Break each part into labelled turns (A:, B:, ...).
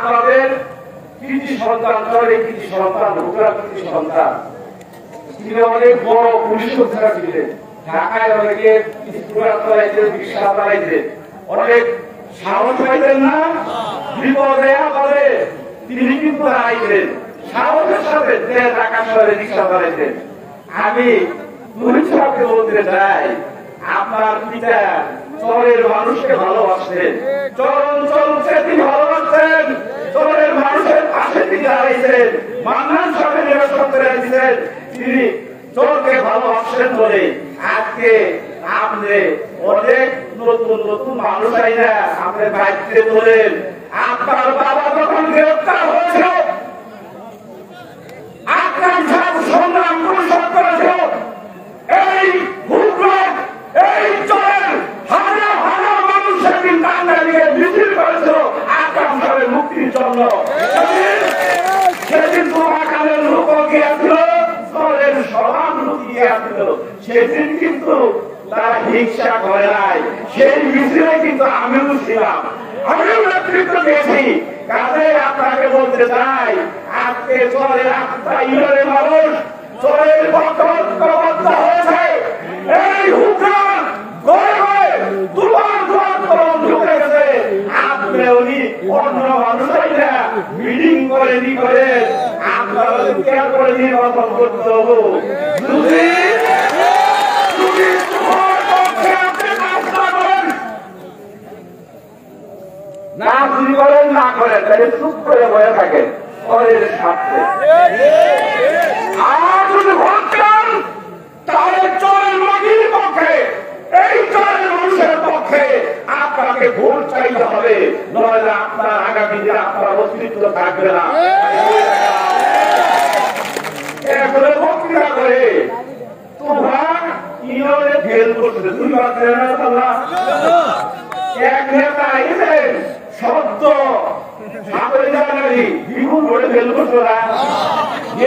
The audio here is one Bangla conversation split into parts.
A: আপনাদের কৃতি সন্তান, চরে কৃতি সন্তান, ভোটার কৃতি সন্তান, তিনি অনেক বড় পুলিশ অফিসার ছিলেন। ঢাকায় অনেকে স্কুল চালাইতেন, রিক্সা চালাইতেন, অনেক সাহস পাইতেন না, বিপদে আপদে তিনি কিন্তু দাঁড়াইতেন সাহসের সাথে, ঢাকা শহরে রিক্সা চালাইতেন। আমি পুলিশকে বলতে চাই, আপনার পিতা চরের মানুষকে ভালোবাসতেন, চর অঞ্চলকে তিনি ভালোবাসতেন, চরের মানুষের পাশে তিনি দাঁড়াইছেন, মান্নান সাহেবের নিরসন করে দিয়েছেন। তিনি চরকে ভালোবাসেন বলে আজকে আপনি অনেক নতুন নতুন মানুষ আইনা আপনি দায়িত্বে তোলেন। আপনার বাবা যখন গ্রেফতার হয়েছিল, আকরাম সাহেব সংগ্রাম পরিষদ করেছিল, এই হুকুম এই চরের হাজার হাজার মানুষ সেদিন টাঙ্গাইলে মিছিল করেছিল আকরাম সাহেবের মুক্তির জন্য। সেদিন তোমাকালের লোক গিয়েছিল, চরের সমান লোক গিয়েছিল, সেদিন কিন্তু তারা হিংসা করে নাই। সেই মিছিলে কিন্তু আমিও ছিলাম, আমিও নেতৃত্ব দিয়েছি। কাজে আপনাকে বলতে চাই, আজকে চরের আত্মা ইউরের মানুষ চরের ঐক্যবদ্ধ হয়েছে। এই হুকুম গড়ে গড়ে দুবার দুবার কলম ঢুকে গেছে। আপনি উনি অন্য মানুষই না মিটিং করে নি করে আপনারা কেয়ার করে নির্বাচন করতে হবো। না চুরি করেন না করেন, তাহলে চুপ করে বয়ে থাকেন পরের স্বার্থে। আর যদি ভোট দেন তাহলে চরের মাটির পক্ষে, এই চরের মানুষের পক্ষে আপনাকে ভোট চাইতে হবে, নইলে আপনার আগামী দিনে আপনার অস্তিত্ব থাকবে না। এরপরে বক্তৃতা করে তোমরা কিভাবে ফেল করছে, দুই বার এক নেতা এসেছেন শব্দ বিপুল করে ফেল করছো না,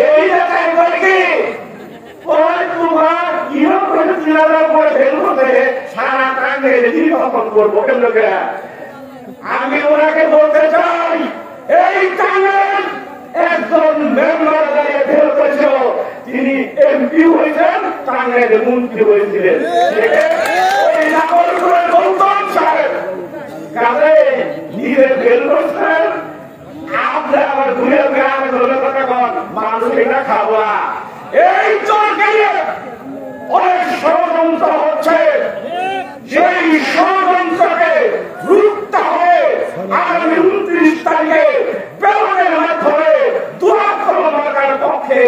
A: এই নেতায় করে কি তোমার কিরম করে ফেল করতে সারা টাঙ্গে নির্বাচন করবো লোকেরা। আমি ওনাকে বলতে চাই, এই টাঙ্গের একজন মেম্বার দাঁড়িয়ে ফেল করেছিল, তিনি এমপি হয়েছেন, টাঙ্গের মন্ত্রী হয়েছিলেন। ওই নাগরপুরের গৌতম সাহেব কাজে নিজে ফেল করছেন, আপনি আবার ঘুরে গ্রামে ধরে কথা কন মানুষ এটা খাবো না। এই চরকে অনেক ষড়যন্ত্র হচ্ছে, সেই ষড়যন্ত্রকে রুখতে হবে। আগামী 29 তারিখে ব্যালটের মাধ্যমে দুরাক্রমণকারীর পক্ষে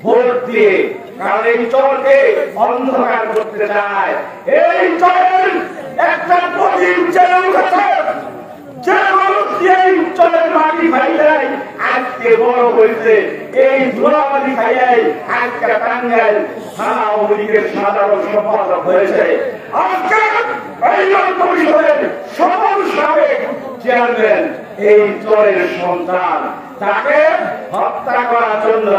A: ভোট দিয়ে, কারণ এই চরকে অন্ধকার করতে চায়। এই চরের একটা প্রদীপ জেলে উঠেছে, যে মানুষ এই চরের মাটি খাইয়াই আজকে বড় হয়েছে, এই ধুলাবালি খাইয়াই আজকে টাঙ্গাইল থানা আওয়ামী লীগের সাধারণ সম্পাদক হয়েছে। আজকে এই পরিষদের সকল সাবেক চেয়ারম্যান এই চরের সন্তান, তাকে হত্যা করার জন্য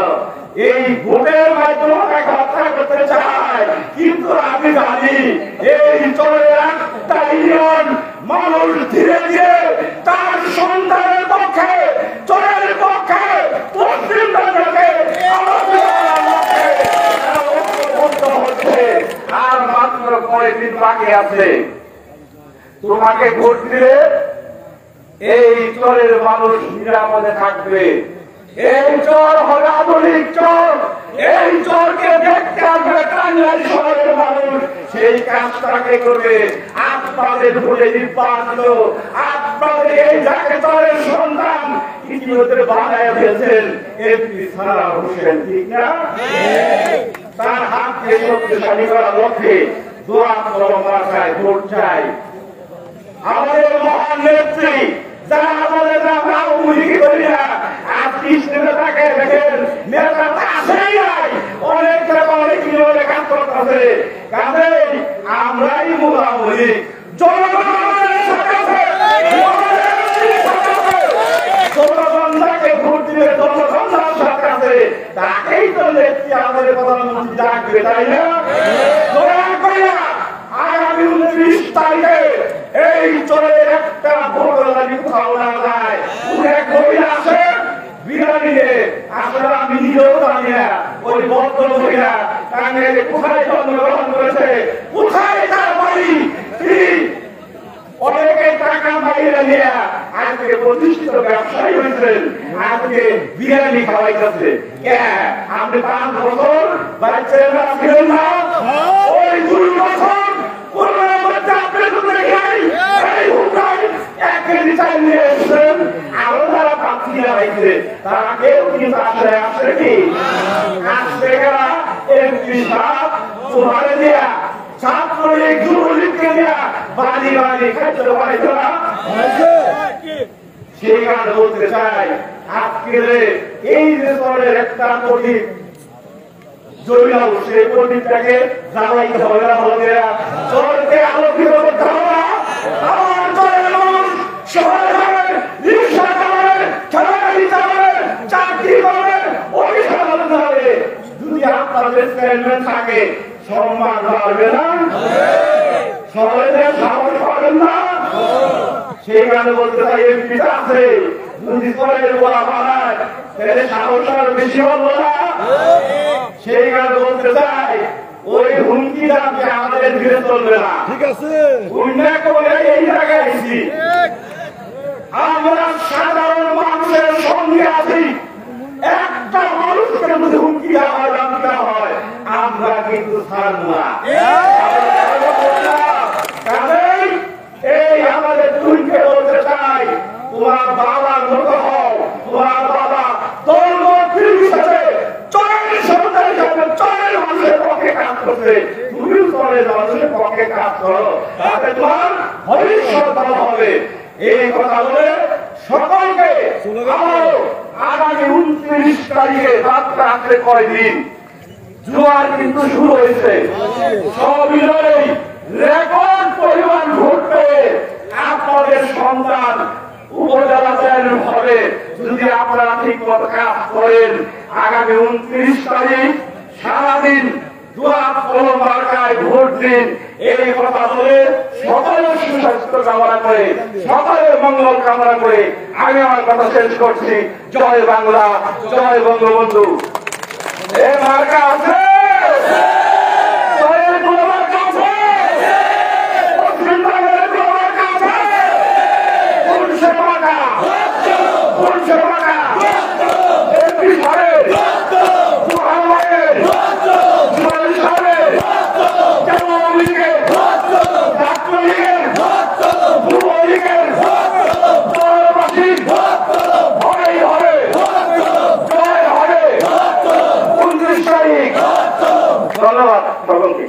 A: এই ভোটের মাধ্যমে তাকে হত্যা করতে চায়। কিন্তু আমি জানি এই চরের একটা ইউনিয়ন মানুষ ধীরে ধীরে তার সন্তানের পক্ষে, চরের পক্ষে, পশ্চিম বাংলাকে হচ্ছে। আর মাত্র কয়েক দিন বাকি আছে, তোমাকে ভোট দিলে এই চরের মানুষ নিরাপদে থাকবে। এই চর হবে আধুনিক চর, এই চরকে দেখতে আসবে টাঙ্গাইল শহরের মানুষ, সেই কাজটাকে করবে। আপনাদের ভোটে নির্বাচিত, আপনাদের এই যাকে চরের সন্তান ইতিমধ্যে বানায় ফেলছেন এমপি সারার হোসেন, ঠিক না? তার হাতকে শক্তিশালী করার লক্ষ্যে দোয়া মার্কায় ভোট চাই। আমাদের মহান নেত্রী যারা আমাদের আমরা উন্নতি করি না, আর কৃষ্ণের তাকে দেখেন নেতা আসেই নাই, অনেক জায়গা অনেক কিলোমিটার কাজ করতে আছে। কাজেই আমরাই মোটামুটি জনগণের সাথে জনগণকে ভোট দিলে জনগণের সাথে আছে, তাকেই তো নেত্রী আমাদের প্রধানমন্ত্রী ডাকবে, তাই না? আগামী 29 তারিখে এই চরের একটা ভোট কোথাও না যায়। মহিলা আছে বিরিয়ানিতে আসলে আমি নিজেও জানি না ওই ভদ্র মহিলা টাঙ্গাইলে কোথায় জন্মগ্রহণ করেছে, কোথায় তার বাড়ি, অনেকে টাকা বাইরে নিয়ে আজকে প্রতিষ্ঠিত ব্যবসায়ী হয়েছেন, আজকে বিরিয়ানি খাওয়াইতেছে। আপনি 5 বছর বাচ্চারা ছিলেন না, ওই 2 বছর করোনার মধ্যে আপনি এই হুকাই 1 কেজি চাল নিয়ে এসেছেন, আরো যারা প্রার্থীরা হয়েছে তারা কেউ কিন্তু আসে কি আসছে গেলা এমপি সাহেব তোমারে দেয়া ছাত্রলীগ যুবলীগকে দেয়া বাড়ি বাড়ি খাইতে পারছে না। সেই কারণে বলতে চাই আজকে এই যে দলের একটা প্রদীপ জয়লাভ, সেই প্রদীপটাকে জ্বালাইতে হবে না, বন্ধুরা দলকে আলোকিত করতে হবে না। আমার দলের মানুষ শহরে যাবেন, রিক্সা চালাবেন, ঠেলাগাড়ি চালাবেন, চাকরি করবেন, অফিসে চালাতে হবে। যদি আপনাদের চেয়ারম্যান থাকে সম্মান পাবে না, শহরে সাহস পাবেন না। সেই কারণে বলতে চাই এমপি আছে যদি দলের বলা বানায় তাহলে সাহস আর বেশি হলো না। সেই কারণে বলতে চাই ওই হুমকি দামকে আমাদের ঘিরে চলবে না, ঠিক আছে? উন্নয়ন করে এই জায়গায় এসেছি, আমরা সাধারণ মানুষের সঙ্গে আছি। একটা মানুষকে যদি হুমকি দেওয়া দামটা হয় আমরা কিন্তু ছাড়ব না। কারণ এই আমাদের তুইকে বলতে চাই তোমার বাবার মতো হও, তোমার বাবা দলমন্ত্রীর হিসেবে চরের মানুষের পক্ষে কাজ করছে, তুমিও চরের মানুষের পক্ষে কাজ করো, তাতে তোমার ভবিষ্যৎ ভালো হবে। এই কথা বলে সকলকে আগামী 29 তারিখে যাত্রা আসলে কয়দিন জোয়ার কিন্তু শুরু হয়েছে, সব মিলিয়ে রেকর্ড পরিমাণ ভোট পেয়ে আপনাদের সন্তান উপজেলা চেয়ারম্যান হবে যদি আপনারা ঠিক মতো কাজ করেন। আগামী 29 তারিখ সারাদিন দুয়ার কলম মার্কায় ভোট দিন। এই কথা বলে সকলের সুস্বাস্থ্য কামনা করে, সকলের মঙ্গল কামনা করে আমি আমার কথা শেষ করছি। জয় বাংলা, জয় বঙ্গবন্ধু। এ মার্কা আছে, জয়ের কোনো মার্কা আছে, পশ্চিমবঙ্গের কোনো মার্কা আছে, কোন সে মার্কা, কোন সে মার্কা, এমপি সাহেব, মহামায়ের, জুয়ারি সাহেব, জামাত লীগের, ছাত্র লীগের, যুব লীগের, দলবাসীর হরেই হবে, জয় হবে 29 তারিখ। ধন্যবাদ সকলকে।